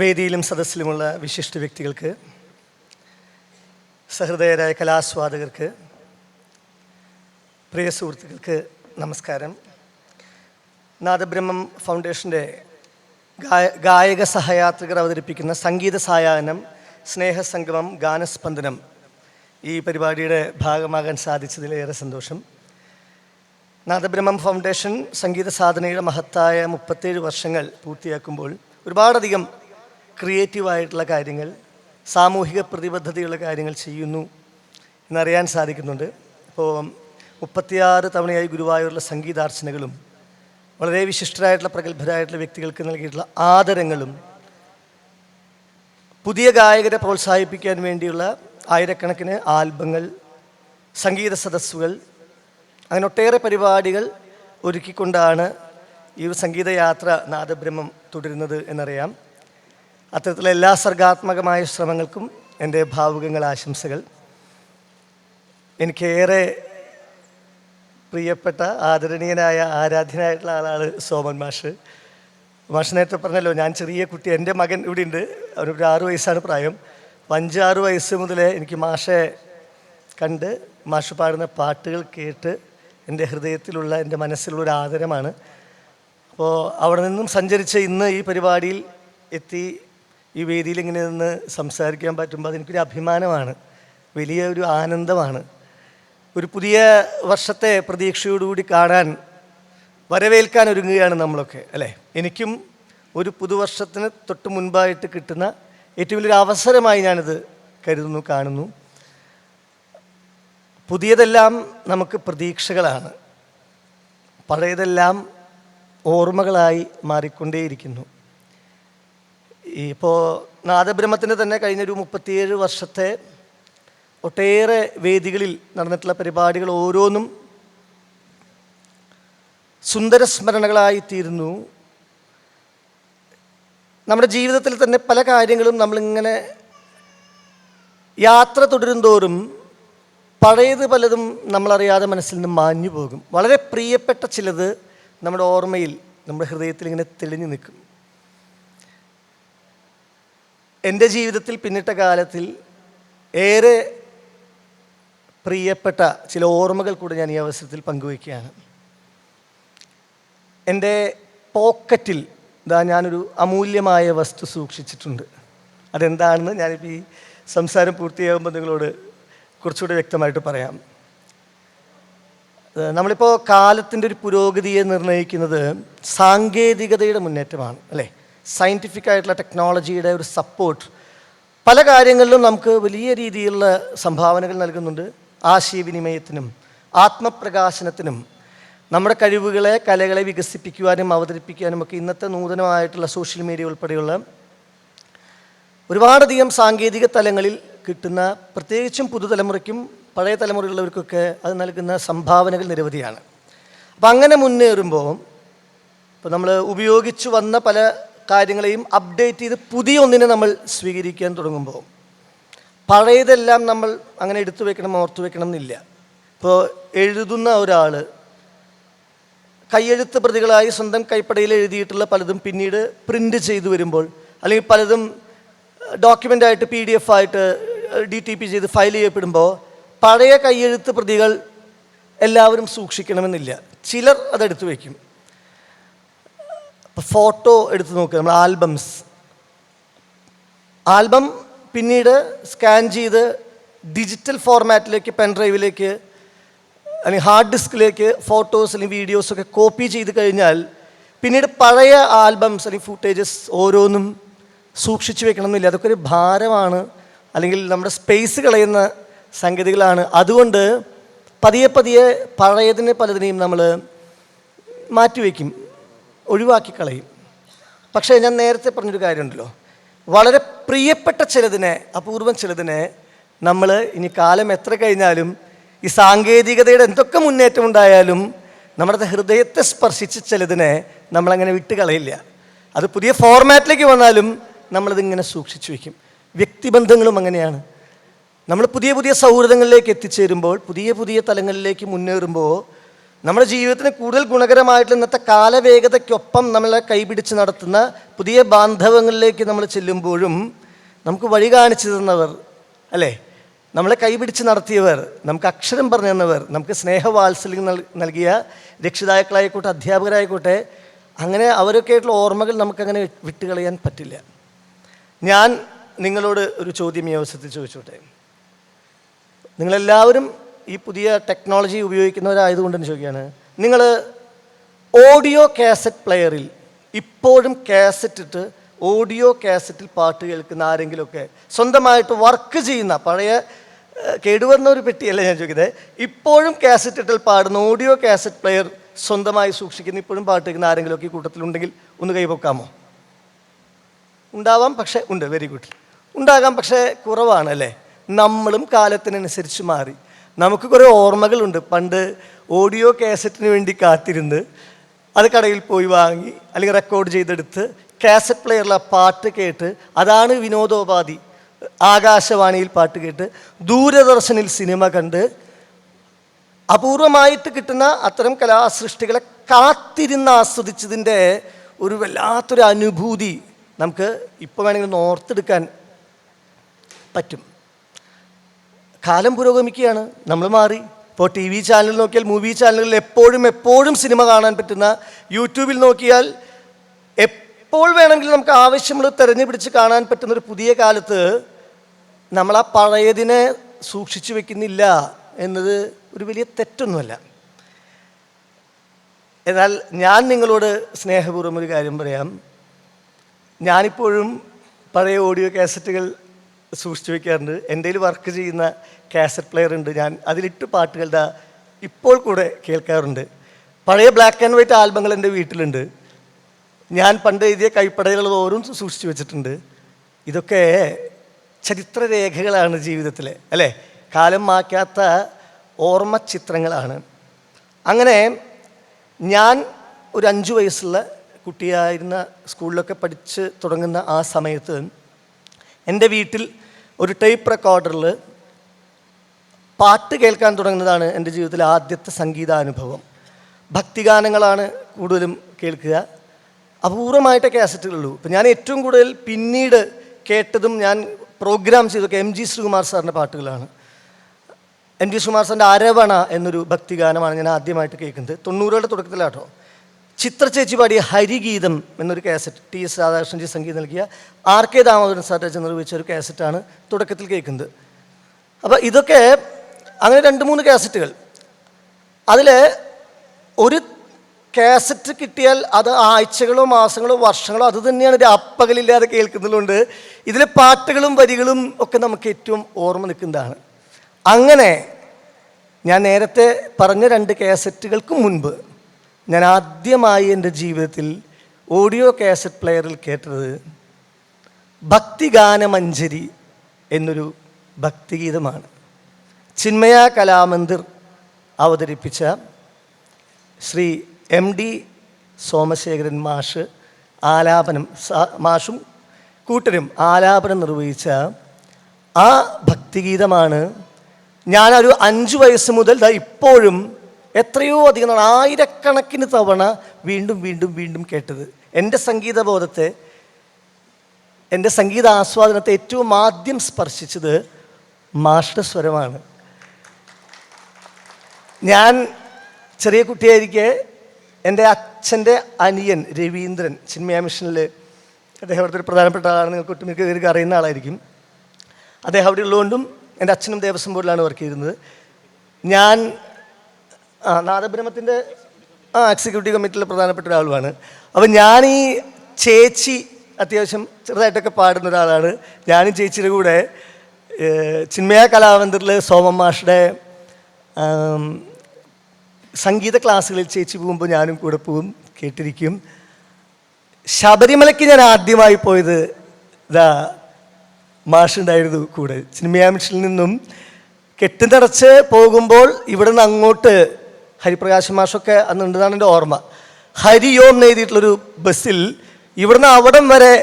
വേദിയിലും സദസ്സിലുമുള്ള വിശിഷ്ട വ്യക്തികൾക്ക്, സഹൃദയരായ കലാസ്വാദകർക്ക്, പ്രിയ സുഹൃത്തുക്കൾക്ക് നമസ്കാരം. നാദബ്രഹ്മം ഫൗണ്ടേഷൻ്റെ ഗായക സഹയാത്രികർ അവതരിപ്പിക്കുന്ന സംഗീത സായാഹ്നം സ്നേഹസംഗമം ഗാനസ്പന്ദനം ഈ പരിപാടിയുടെ ഭാഗമാകാൻ സാധിച്ചതിലേറെ സന്തോഷം. നാദബ്രഹ്മം ഫൗണ്ടേഷൻ സംഗീത സാധനയുടെ മഹത്തായ 37 വർഷങ്ങൾ പൂർത്തിയാക്കുമ്പോൾ ഒരുപാടധികം ക്രിയേറ്റീവായിട്ടുള്ള കാര്യങ്ങൾ, സാമൂഹിക പ്രതിബദ്ധതയുള്ള കാര്യങ്ങൾ ചെയ്യുന്നു എന്നറിയാൻ സാധിക്കുന്നുണ്ട്. ഇപ്പോൾ 36 തവണയായി ഗുരുവായൂരിലെ സംഗീതാർച്ചനകളും വളരെ വിശിഷ്ടരായിട്ടുള്ള പ്രഗത്ഭരായിട്ടുള്ള വ്യക്തികൾക്ക് നൽകിയിട്ടുള്ള ആദരങ്ങളും, പുതിയ ഗായകരെ പ്രോത്സാഹിപ്പിക്കാൻ വേണ്ടിയുള്ള ആയിരക്കണക്കിന് ആൽബങ്ങൾ, സംഗീത സദസ്സുകൾ, അങ്ങനെ ഒട്ടേറെ പരിപാടികൾ ഒരുക്കിക്കൊണ്ടാണ് ഈ ഒരു സംഗീതയാത്ര നാദബ്രഹ്മം തുടരുന്നത് എന്നറിയാം. അത്തരത്തിലുള്ള എല്ലാ സർഗാത്മകമായ ശ്രമങ്ങൾക്കും എൻ്റെ ഭാവുകങ്ങൾ, ആശംസകൾ. എനിക്കേറെ പ്രിയപ്പെട്ട ആദരണീയനായ ആരാധ്യനായിട്ടുള്ള ആളാണ് സോമൻ മാഷ്. മാഷ് നേരത്തെ പറഞ്ഞല്ലോ, ഞാൻ ചെറിയ കുട്ടി, എൻ്റെ മകൻ ഇവിടെ ഉണ്ട്, അവനൊരു 6 വയസ്സാണ് പ്രായം. 5-6 വയസ്സ് മുതലേ എനിക്ക് മാഷെ കണ്ട് മാഷ് പാടുന്ന പാട്ടുകൾ കേട്ട് എൻ്റെ ഹൃദയത്തിലുള്ള, എൻ്റെ മനസ്സിലുള്ളൊരു ആദരമാണ്. അപ്പോൾ അവിടെ നിന്നും സഞ്ചരിച്ച് ഇന്ന് ഈ പരിപാടിയിൽ എത്തി ഈ വേദിയിൽ ഇങ്ങനെ നിന്ന് സംസാരിക്കാൻ പറ്റുമ്പോൾ അതെനിക്കൊരു അഭിമാനമാണ്, വലിയൊരു ആനന്ദമാണ്. ഒരു പുതിയ വർഷത്തെ പ്രതീക്ഷയോടുകൂടി കാണാൻ, വരവേൽക്കാൻ ഒരുങ്ങുകയാണ് നമ്മളൊക്കെ, അല്ലേ? എനിക്കും ഒരു പുതുവർഷത്തിന് തൊട്ട് മുൻപായിട്ട് കിട്ടുന്ന ഏറ്റവും വലിയൊരു അവസരമായി ഞാനിത് കരുതുന്നു, കാണുന്നു. പുതിയതെല്ലാം നമുക്ക് പ്രതീക്ഷകളാണ്, പഴയതെല്ലാം ഓർമ്മകളായി മാറിക്കൊണ്ടേയിരിക്കുന്നു. ഇപ്പോൾ നാദബ്രഹ്മത്തിന് തന്നെ കഴിഞ്ഞൊരു 37 വർഷത്തെ ഒട്ടേറെ വേദികളിൽ നടന്നിട്ടുള്ള പരിപാടികൾ ഓരോന്നും സുന്ദര സ്മരണകളായിത്തീരുന്നു. നമ്മുടെ ജീവിതത്തിൽ തന്നെ പല കാര്യങ്ങളും നമ്മളിങ്ങനെ യാത്ര തുടരും തോറും പഴയത് പലതും നമ്മളറിയാതെ മനസ്സിൽ നിന്ന് മാഞ്ഞു പോകും. വളരെ പ്രിയപ്പെട്ട ചിലത് നമ്മുടെ ഓർമ്മയിൽ, നമ്മുടെ ഹൃദയത്തിൽ ഇങ്ങനെ തെളിഞ്ഞു നിൽക്കും. എൻ്റെ ജീവിതത്തിൽ പിന്നിട്ട കാലത്തിൽ ഏറെ പ്രിയപ്പെട്ട ചില ഓർമ്മകൾ കൂടെ ഞാൻ ഈ അവസരത്തിൽ പങ്കുവയ്ക്കുകയാണ്. എൻ്റെ പോക്കറ്റിൽ ഞാനൊരു അമൂല്യമായ വസ്തു സൂക്ഷിച്ചിട്ടുണ്ട്. അതെന്താണെന്ന് ഞാനിപ്പോൾ ഈ സംസാരം പൂർത്തിയാകുമ്പോൾ നിങ്ങളോട് കുറച്ചുകൂടി വ്യക്തമായിട്ട് പറയാം. നമ്മളിപ്പോൾ കാലത്തിൻ്റെ ഒരു പുരോഗതിയെ നിർണ്ണയിക്കുന്നത് സാങ്കേതികതയുടെ മുന്നേറ്റമാണ്, അല്ലേ? സയൻറ്റിഫിക് ആയിട്ടുള്ള ടെക്നോളജിയുടെ ഒരു സപ്പോർട്ട് പല കാര്യങ്ങളിലും നമുക്ക് വലിയ രീതിയിലുള്ള സംഭാവനകൾ നൽകുന്നുണ്ട്. ആശയവിനിമയത്തിനും ആത്മപ്രകാശനത്തിനും നമ്മുടെ കഴിവുകളെ, കലകളെ വികസിപ്പിക്കുവാനും അവതരിപ്പിക്കാനും ഒക്കെ ഇന്നത്തെ നൂതനമായിട്ടുള്ള സോഷ്യൽ മീഡിയ ഉൾപ്പെടെയുള്ള ഒരുപാടധികം സാങ്കേതിക തലങ്ങളിൽ കിട്ടുന്ന, പ്രത്യേകിച്ചും പുതുതലമുറയ്ക്കും പഴയ തലമുറയുള്ളവർക്കൊക്കെ അത് നൽകുന്ന സംഭാവനകൾ നിരവധിയാണ്. അപ്പം അങ്ങനെ മുന്നേറുമ്പോൾ ഇപ്പോൾ നമ്മൾ ഉപയോഗിച്ചു വന്ന പല കാര്യങ്ങളെയും അപ്ഡേറ്റ് ചെയ്ത് പുതിയ ഒന്നിനെ നമ്മൾ സ്വീകരിക്കാൻ തുടങ്ങുമ്പോൾ പഴയതെല്ലാം നമ്മൾ അങ്ങനെ എടുത്തു വെക്കണം, ഓർത്തു വെക്കണം എന്നില്ല. ഇപ്പോൾ എഴുതുന്ന ഒരാൾ കയ്യെഴുത്ത് പ്രതികളായി സ്വന്തം കൈപ്പടയിൽ എഴുതിയിട്ടുള്ള പലതും പിന്നീട് പ്രിൻ്റ് ചെയ്തു വരുമ്പോൾ, അല്ലെങ്കിൽ പലതും ഡോക്യുമെൻ്റായിട്ട് PDF ആയിട്ട് DTP ചെയ്ത് ഫയൽ ചെയ്യപ്പെടുമ്പോൾ പഴയ കയ്യെഴുത്ത് പ്രതികൾ എല്ലാവരും സൂക്ഷിക്കണമെന്നില്ല, ചിലർ അതെടുത്തു വയ്ക്കും. ഫോട്ടോ എടുത്ത് നോക്കുക, നമ്മൾ ആൽബം പിന്നീട് സ്കാൻ ചെയ്ത് ഡിജിറ്റൽ ഫോർമാറ്റിലേക്ക്, പെൻ ഡ്രൈവിലേക്ക് അല്ലെങ്കിൽ ഹാർഡ് ഡിസ്കിലേക്ക് ഫോട്ടോസ് അല്ലെങ്കിൽ വീഡിയോസൊക്കെ കോപ്പി ചെയ്ത് കഴിഞ്ഞാൽ പിന്നീട് പഴയ ആൽബംസ് അല്ലെങ്കിൽ ഫുട്ടേജസ് ഓരോന്നും സൂക്ഷിച്ചു വെക്കണമെന്നില്ല. അതൊക്കെ ഒരു ഭാരമാണ്, അല്ലെങ്കിൽ നമ്മുടെ സ്പേസ് കളയുന്ന സംഗതികളാണ്. അതുകൊണ്ട് പതിയെ പതിയെ പഴയതിനെ പലതിനെയും നമ്മൾ മാറ്റിവെക്കും, ഒഴിവാക്കി കളയും. പക്ഷേ ഞാൻ നേരത്തെ പറഞ്ഞൊരു കാര്യമുണ്ടല്ലോ, വളരെ പ്രിയപ്പെട്ട ചിലതിനെ, അപൂർവം ചിലതിനെ നമ്മൾ ഇനി കാലം എത്ര കഴിഞ്ഞാലും, ഈ സാങ്കേതികതയുടെ എന്തൊക്കെ മുന്നേറ്റം ഉണ്ടായാലും നമ്മുടെ ഹൃദയത്തെ സ്പർശിച്ച ചിലതിനെ നമ്മളങ്ങനെ വിട്ട് കളയില്ല. അത് പുതിയ ഫോർമാറ്റിലേക്ക് വന്നാലും നമ്മളതിങ്ങനെ സൂക്ഷിച്ചു വയ്ക്കും. വ്യക്തിബന്ധങ്ങളും അങ്ങനെയാണ്. നമ്മൾ പുതിയ പുതിയ സൗഹൃദങ്ങളിലേക്ക് എത്തിച്ചേരുമ്പോൾ, പുതിയ പുതിയ തലങ്ങളിലേക്ക് മുന്നേറുമ്പോൾ നമ്മുടെ ജീവിതത്തിന് കൂടുതൽ ഗുണകരമായിട്ടുള്ള ഇന്നത്തെ കാലവേഗതയ്ക്കൊപ്പം നമ്മളെ കൈപിടിച്ച് നടത്തുന്ന പുതിയ ബാന്ധവങ്ങളിലേക്ക് നമ്മൾ ചെല്ലുമ്പോഴും നമുക്ക് വഴി കാണിച്ചു തന്നവർ, അല്ലേ, നമ്മളെ കൈപിടിച്ച് നടത്തിയവർ, നമുക്ക് അക്ഷരം പറഞ്ഞു തന്നവർ, നമുക്ക് സ്നേഹവാത്സല്യം നൽകിയ രക്ഷിതാക്കളായിക്കോട്ടെ, അധ്യാപകരായിക്കോട്ടെ, അങ്ങനെ അവരൊക്കെ ആയിട്ടുള്ള ഓർമ്മകൾ നമുക്കങ്ങനെ വിട്ടുകളയാൻ പറ്റില്ല. ഞാൻ നിങ്ങളോട് ഒരു ചോദ്യം ഈ അവസരത്തിൽ ചോദിച്ചോട്ടെ. നിങ്ങളെല്ലാവരും ഈ പുതിയ ടെക്നോളജി ഉപയോഗിക്കുന്നവരായതുകൊണ്ട് തന്നെ ചോദിക്കുകയാണ്, നിങ്ങൾ ഓഡിയോ കാസറ്റ് പ്ലെയറിൽ ഇപ്പോഴും കാസറ്റ് ഇട്ട് ഓഡിയോ കാസറ്റിൽ പാട്ട് കേൾക്കുന്ന ആരെങ്കിലുമൊക്കെ, സ്വന്തമായിട്ട് വർക്ക് ചെയ്യുന്ന, പഴയ കേടുവന്ന ഒരു പെട്ടിയല്ല ഞാൻ ചോദിക്കുന്നത്, ഇപ്പോഴും കാസറ്റ് ഇട്ടിൽ പാടുന്ന ഓഡിയോ കാസറ്റ് പ്ലെയർ സ്വന്തമായി സൂക്ഷിക്കുന്ന, ഇപ്പോഴും പാട്ട് കേൾക്കുന്ന ആരെങ്കിലുമൊക്കെ ഈ കൂട്ടത്തിലുണ്ടെങ്കിൽ ഒന്ന് കൈപൊക്കാമോ? ഉണ്ടാവാം, പക്ഷേ ഉണ്ട്. Very good. ഉണ്ടാകാം, പക്ഷേ കുറവാണ്, അല്ലേ? നമ്മളും കാലത്തിനനുസരിച്ച് മാറി. നമുക്ക് കുറേ ഓർമ്മകളുണ്ട്. പണ്ട് ഓഡിയോ കാസറ്റിന് വേണ്ടി കാത്തിരുന്ന് അത് കടയിൽ പോയി വാങ്ങി അല്ലെങ്കിൽ റെക്കോർഡ് ചെയ്തെടുത്ത് കാസറ്റ് പ്ലെയറിൽ ആ പാട്ട് കേട്ട്, അതാണ് വിനോദോപാധി. ആകാശവാണിയിൽ പാട്ട് കേട്ട്, ദൂരദർശനിൽ സിനിമ കണ്ട്, അപൂർവമായിട്ട് കിട്ടുന്ന അത്തരം കലാസൃഷ്ടികളെ കാത്തിരുന്ന് ആസ്വദിച്ചതിൻ്റെ ഒരു വല്ലാത്തൊരു അനുഭൂതി നമുക്ക് ഇപ്പോൾ വേണമെങ്കിൽ ഒന്ന് ഓർത്തെടുക്കാൻ പറ്റും. കാലം പുരോഗമിക്കുകയാണ്, നമ്മൾ മാറി. ഇപ്പോൾ ടി വി ചാനൽ നോക്കിയാൽ, മൂവി ചാനലുകളിൽ എപ്പോഴും സിനിമ കാണാൻ പറ്റുന്ന, യൂട്യൂബിൽ നോക്കിയാൽ എപ്പോൾ വേണമെങ്കിലും നമുക്ക് ആവശ്യമുള്ളത് തിരഞ്ഞു പിടിച്ച് കാണാൻ പറ്റുന്നൊരു പുതിയ കാലത്ത് നമ്മൾ ആ പഴയതിനെ സൂക്ഷിച്ചു വെക്കുന്നില്ല എന്നത് ഒരു വലിയ തെറ്റൊന്നുമല്ല. എന്നാൽ ഞാൻ നിങ്ങളോട് സ്നേഹപൂർവ്വം ഒരു കാര്യം പറയാം. ഞാനിപ്പോഴും പഴയ ഓഡിയോ കാസറ്റുകൾ സൂക്ഷിച്ചു വയ്ക്കാറുണ്ട്. എൻ്റെ കയ്യിൽ വർക്ക് ചെയ്യുന്ന കാസറ്റ് പ്ലെയർ ഉണ്ട്. ഞാൻ അതിലിട്ട് പാട്ടുകളുടെ ഇപ്പോൾ കൂടെ കേൾക്കാറുണ്ട്. പഴയ ബ്ലാക്ക് ആൻഡ് വൈറ്റ് ആൽബങ്ങൾ എൻ്റെ വീട്ടിലുണ്ട്. ഞാൻ പണ്ട് എഴുതിയ കൈപ്പടകളുള്ളത് ഓരോന്നും സൂക്ഷിച്ചു വെച്ചിട്ടുണ്ട്. ഇതൊക്കെ ചരിത്രരേഖകളാണ് ജീവിതത്തിലെ, അല്ലേ? കാലം മായ്ക്കാത്ത ഓർമ്മ ചിത്രങ്ങളാണ്. അങ്ങനെ ഞാൻ ഒരു 5 വയസ്സുള്ള കുട്ടിയായിരുന്ന, സ്കൂളിലൊക്കെ പഠിച്ച് തുടങ്ങുന്ന ആ സമയത്ത് എൻ്റെ വീട്ടിൽ ഒരു ടേപ്പ് റെക്കോർഡറിൽ പാട്ട് കേൾക്കാൻ തുടങ്ങുന്നതാണ് എൻ്റെ ജീവിതത്തിലെ ആദ്യത്തെ സംഗീതാനുഭവം. ഭക്തിഗാനങ്ങളാണ് കൂടുതലും കേൾക്കുക. അപൂർവമായിട്ടേ കാസറ്റുകളുള്ളൂ. ഇപ്പം ഞാൻ ഏറ്റവും കൂടുതൽ പിന്നീട് കേട്ടതും ഞാൻ പ്രോഗ്രാം ചെയ്തൊക്കെ MG ശ്രീകുമാർ സാറിൻ്റെ പാട്ടുകളാണ്. MG ശ്രീകുമാർ സാറിൻ്റെ അരവണ എന്നൊരു ഭക്തിഗാനമാണ് ഞാൻ ആദ്യമായിട്ട് കേൾക്കുന്നത്. 90കളുടെ തുടക്കത്തിലാട്ടോ. ചിത്ര ചേച്ചി പാടിയ ഹരിഗീതം എന്നൊരു കാസറ്റ്, TS രാധാകൃഷ്ണൻജി സംഗീതം നൽകിയ RK ദാമോദരൻ സാർ രചന നിർവഹിച്ച ഒരു കാസറ്റാണ് തുടക്കത്തിൽ കേൾക്കുന്നത്. അപ്പോൾ ഇതൊക്കെ അങ്ങനെ 2-3 കാസറ്റുകൾ. അതിൽ ഒരു കാസറ്റ് കിട്ടിയാൽ അത് ആഴ്ചകളോ മാസങ്ങളോ വർഷങ്ങളോ അത് തന്നെയാണ് രാപ്പകലില്ലാതെ കേൾക്കുന്നതുകൊണ്ട് ഇതിലെ പാട്ടുകളും വരികളും ഒക്കെ നമുക്ക് ഏറ്റവും ഓർമ്മ നിൽക്കുന്നതാണ്. അങ്ങനെ ഞാൻ നേരത്തെ പറഞ്ഞ 2 കാസറ്റുകൾക്ക് മുൻപ് ഞാൻ ആദ്യമായി എൻ്റെ ജീവിതത്തിൽ ഓഡിയോ കാസറ്റ് പ്ലെയറിൽ കേട്ടത് ഭക്തിഗാനമഞ്ജരി എന്നൊരു ഭക്തിഗീതമാണ്. ചിന്മയ കലാമന്ദിർ അവതരിപ്പിച്ച ശ്രീ MD സോമശേഖരൻ മാഷ് ആലാപനം, മാഷും കൂട്ടരും ആലാപനം നിർവഹിച്ച ആ ഭക്തിഗീതമാണ് ഞാനൊരു 5 വയസ്സ് മുതൽ ഇപ്പോഴും എത്രയോ അധികം ആയിരക്കണക്കിന് തവണ വീണ്ടും കേട്ടത്. എൻ്റെ സംഗീതബോധത്തെ, എൻ്റെ സംഗീത ആസ്വാദനത്തെ ഏറ്റവും ആദ്യം സ്പർശിച്ചത് മാഷ്ടെ സ്വരമാണ്. ഞാൻ ചെറിയ കുട്ടിയായിരിക്കെ എൻ്റെ അച്ഛൻ്റെ അനിയൻ രവീന്ദ്രൻ, ചിന്മയ മിഷനിൽ അദ്ദേഹം അവിടുത്തെ ഒരു പ്രധാനപ്പെട്ട ആളാണ്. നിങ്ങൾക്ക് ഒട്ടുമിക്ക പേർക്ക് അറിയുന്ന ആളായിരിക്കും. അദ്ദേഹം അവിടെ ഉള്ളതുകൊണ്ടും എൻ്റെ അച്ഛനും ദേവസ്വം ബോർഡിലാണ് വർക്ക് ചെയ്യുന്നത്. ഞാൻ നാദബ്രഹ്മത്തിൻ്റെ എക്സിക്യൂട്ടീവ് കമ്മിറ്റിയിലെ പ്രധാനപ്പെട്ട ഒരാളുമാണ്. അപ്പം ഞാൻ ഈ ചേച്ചി അത്യാവശ്യം ചെറുതായിട്ടൊക്കെ പാടുന്ന ഒരാളാണ്. ഞാനും ചേച്ചിയുടെ കൂടെ ചിന്മയ കലാമന്ദിറിൽ സോമൻ മാഷുടെ സംഗീത ക്ലാസ്സുകളിൽ ചേച്ചി പോകുമ്പോൾ ഞാനും കൂടെ പോകും, കേട്ടിരിക്കും. ശബരിമലയ്ക്ക് ഞാൻ ആദ്യമായി പോയത് മാഷുണ്ടായിരുന്നു കൂടെ. ചിന്മയ മിഷനിൽ നിന്നും കെട്ടിനിറച്ച് പോകുമ്പോൾ ഇവിടെ നിന്ന് അങ്ങോട്ട് ഹരിപ്രകാശ് മാഷൊക്കെ അന്നുണ്ടെന്നാണ് എൻ്റെ ഓർമ്മ. ഹരിയോം എന്ന് എഴുതിയിട്ടുള്ളൊരു ബസ്സിൽ ഇവിടുന്ന് അവിടം വരെ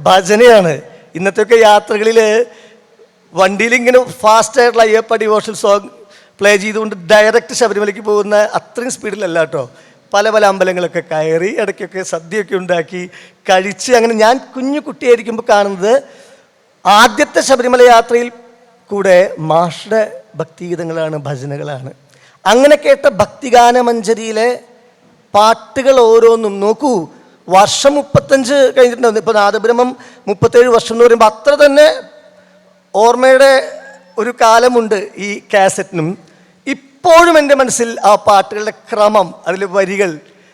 ഭജനയാണ്. ഇന്നത്തെയൊക്കെ യാത്രകളിൽ വണ്ടിയിൽ ഇങ്ങനെ ഫാസ്റ്റായിട്ടുള്ള അയ്യപ്പ ഡിവോഷണൽ സോങ് പ്ലേ ചെയ്തുകൊണ്ട് ഡയറക്റ്റ് ശബരിമലയ്ക്ക് പോകുന്ന അത്രയും സ്പീഡിലല്ല കേട്ടോ. പല പല അമ്പലങ്ങളൊക്കെ കയറി ഇടയ്ക്കൊക്കെ സദ്യയൊക്കെ ഉണ്ടാക്കി കഴിച്ച്, അങ്ങനെ ഞാൻ കുഞ്ഞു കുട്ടിയായിരിക്കുമ്പോൾ കാണുന്നത് ആദ്യത്തെ ശബരിമല യാത്രയിൽ കൂടെ മാഷുടെ ഭക്തിഗീതങ്ങളാണ്, ഭജനകളാണ്. അങ്ങനെ കേട്ട ഭക്തിഗാനമഞ്ജരിയിലെ പാട്ടുകൾ ഓരോന്നും നോക്കൂ, വർഷം 35 കഴിഞ്ഞിട്ടുണ്ടായിരുന്നു. ഇപ്പോൾ നാദബ്രഹ്മം 37 വർഷം എന്ന് പറയുമ്പോൾ അത്ര തന്നെ ഓർമ്മയുടെ ഒരു കാലമുണ്ട് ഈ കാസറ്റിനും. ഇപ്പോഴും എൻ്റെ മനസ്സിൽ ആ പാട്ടുകളുടെ ക്രമം, അതിലെ വരികൾ,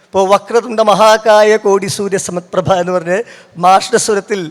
ഇപ്പോൾ വക്രതുണ്ട മഹാകായ കോടി സൂര്യ സമപ്രഭ എന്ന് പറഞ്ഞ് മാഷ്ടെ സ്വരത്തിൽ